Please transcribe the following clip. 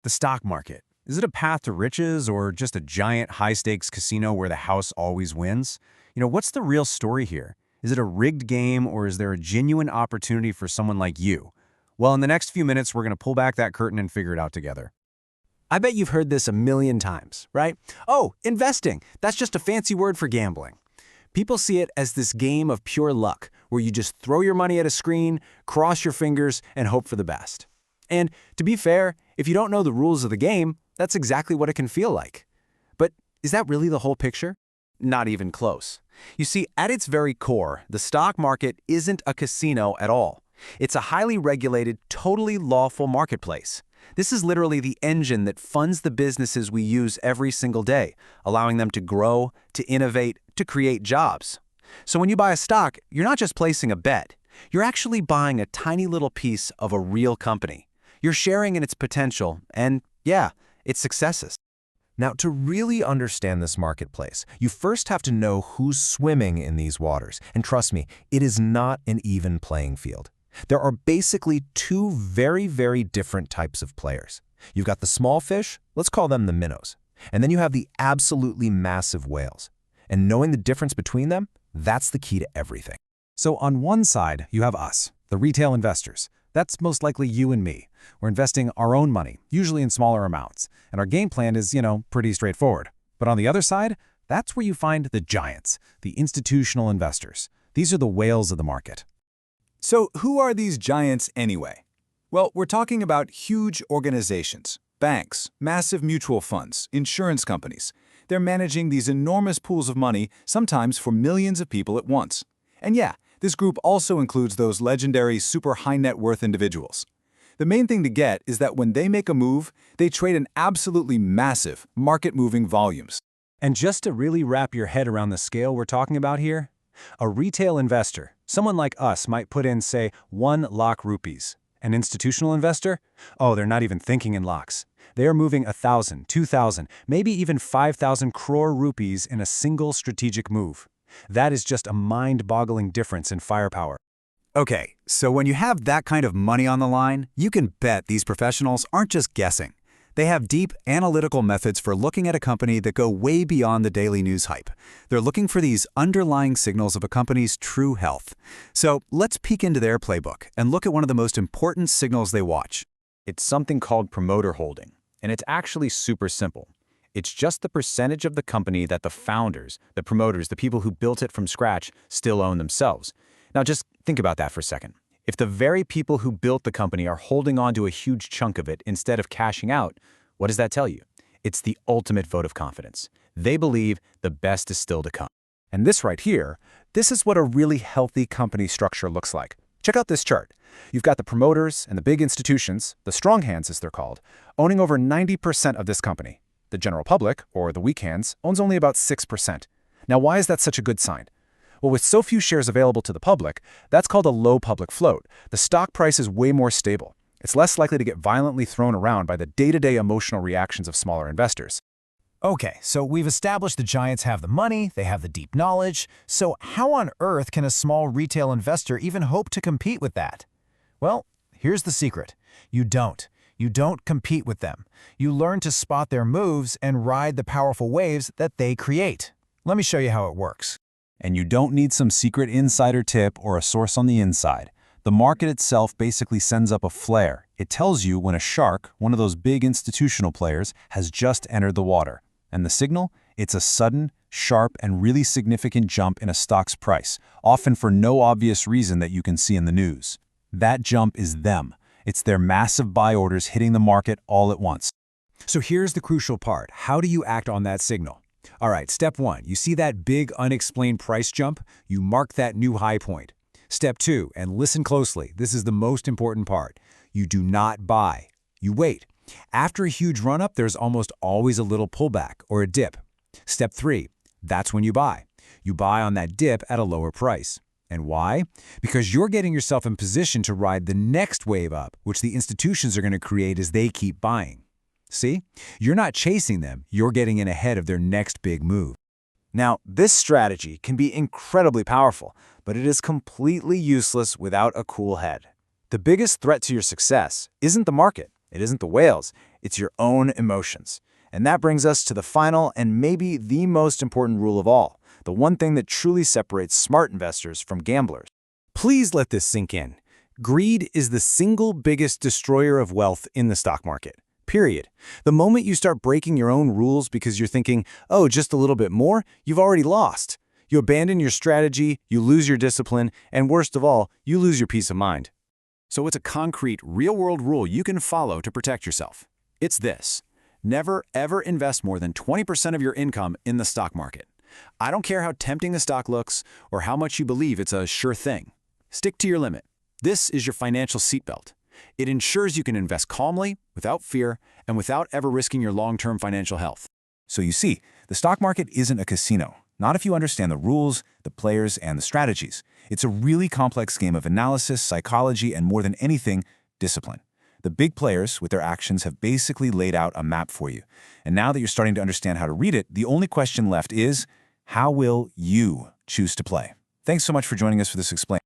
The stock market. Is it a path to riches or just a giant high-stakes casino where the house always wins? What's the real story here? Is it a rigged game or is there a genuine opportunity for someone like you? Well, in the next few minutes, we're going to pull back that curtain and figure it out together. I bet you've heard this a million times, right? Oh, investing. That's just a fancy word for gambling. People see it as this game of pure luck, where you just throw your money at a screen, cross your fingers, and hope for the best. And to be fair, if you don't know the rules of the game, that's exactly what it can feel like. But is that really the whole picture? Not even close. You see, at its very core, the stock market isn't a casino at all. It's a highly regulated, totally lawful marketplace. This is literally the engine that funds the businesses we use every single day, allowing them to grow, to innovate, to create jobs. So when you buy a stock, you're not just placing a bet. You're actually buying a tiny little piece of a real company. You're sharing in its potential and, yeah, its successes. Now, to really understand this marketplace, you first have to know who's swimming in these waters. And trust me, it is not an even playing field. There are basically two very, very different types of players. You've got the small fish, let's call them the minnows. And then you have the absolutely massive whales. And knowing the difference between them, that's the key to everything. So on one side, you have us, the retail investors. That's most likely you and me. We're investing our own money, usually in smaller amounts. And our game plan is, pretty straightforward. But on the other side, that's where you find the giants, the institutional investors. These are the whales of the market. So who are these giants anyway? Well, we're talking about huge organizations, banks, massive mutual funds, insurance companies. They're managing these enormous pools of money, sometimes for millions of people at once. And yeah, this group also includes those legendary super high net worth individuals. The main thing to get is that when they make a move, they trade in absolutely massive, market-moving volumes. And just to really wrap your head around the scale we're talking about here, a retail investor, someone like us, might put in, say, 1 lakh rupees. An institutional investor? Oh, they're not even thinking in lakhs. They are moving 1,000, 2,000, maybe even 5,000 crore rupees in a single strategic move. That is just a mind-boggling difference in firepower. Okay, so when you have that kind of money on the line, you can bet these professionals aren't just guessing. They have deep analytical methods for looking at a company that go way beyond the daily news hype. They're looking for these underlying signals of a company's true health. So let's peek into their playbook and look at one of the most important signals they watch. It's something called promoter holding, and it's actually super simple. It's just the percentage of the company that the founders, the promoters, the people who built it from scratch, still own themselves. Now just think about that for a second. If the very people who built the company are holding on to a huge chunk of it instead of cashing out, what does that tell you? It's the ultimate vote of confidence. They believe the best is still to come. And this right here, this is what a really healthy company structure looks like. Check out this chart. You've got the promoters and the big institutions, the strong hands as they're called, owning over 90% of this company. The general public, or the weak hands, owns only about 6%. Now, why is that such a good sign? Well, with so few shares available to the public, that's called a low public float. The stock price is way more stable. It's less likely to get violently thrown around by the day-to-day emotional reactions of smaller investors. Okay, so we've established the giants have the money, they have the deep knowledge. So how on earth can a small retail investor even hope to compete with that? Well, here's the secret. You don't. You don't compete with them. You learn to spot their moves and ride the powerful waves that they create. Let me show you how it works. And you don't need some secret insider tip or a source on the inside. The market itself basically sends up a flare. It tells you when a shark, one of those big institutional players, has just entered the water. And the signal? It's a sudden, sharp, and really significant jump in a stock's price, often for no obvious reason that you can see in the news. That jump is them. It's their massive buy orders hitting the market all at once. So here's the crucial part. How do you act on that signal? All right, step 1, you see that big unexplained price jump? You mark that new high point. Step 2, and listen closely, this is the most important part. You do not buy. You wait. After a huge run-up, there's almost always a little pullback or a dip. Step 3, that's when you buy. You buy on that dip at a lower price. And why? Because you're getting yourself in position to ride the next wave up, which the institutions are going to create as they keep buying. See? You're not chasing them, you're getting in ahead of their next big move. Now, this strategy can be incredibly powerful, but it is completely useless without a cool head. The biggest threat to your success isn't the market, it isn't the whales, It's your own emotions. And that brings us to the final and maybe the most important rule of all, the one thing that truly separates smart investors from gamblers. Please let this sink in. Greed is the single biggest destroyer of wealth in the stock market. Period. The moment you start breaking your own rules because you're thinking, oh, just a little bit more, you've already lost. You abandon your strategy, you lose your discipline, and worst of all, you lose your peace of mind. So it's a concrete, real-world rule you can follow to protect yourself. It's this: never, ever invest more than 20% of your income in the stock market. I don't care how tempting the stock looks or how much you believe it's a sure thing. Stick to your limit. This is your financial seatbelt. It ensures you can invest calmly, without fear, and without ever risking your long-term financial health. So you see, the stock market isn't a casino. Not if you understand the rules, the players, and the strategies. It's a really complex game of analysis, psychology, and more than anything, discipline. The big players, with their actions, have basically laid out a map for you. And now that you're starting to understand how to read it, the only question left is, how will you choose to play? Thanks so much for joining us for this Explain.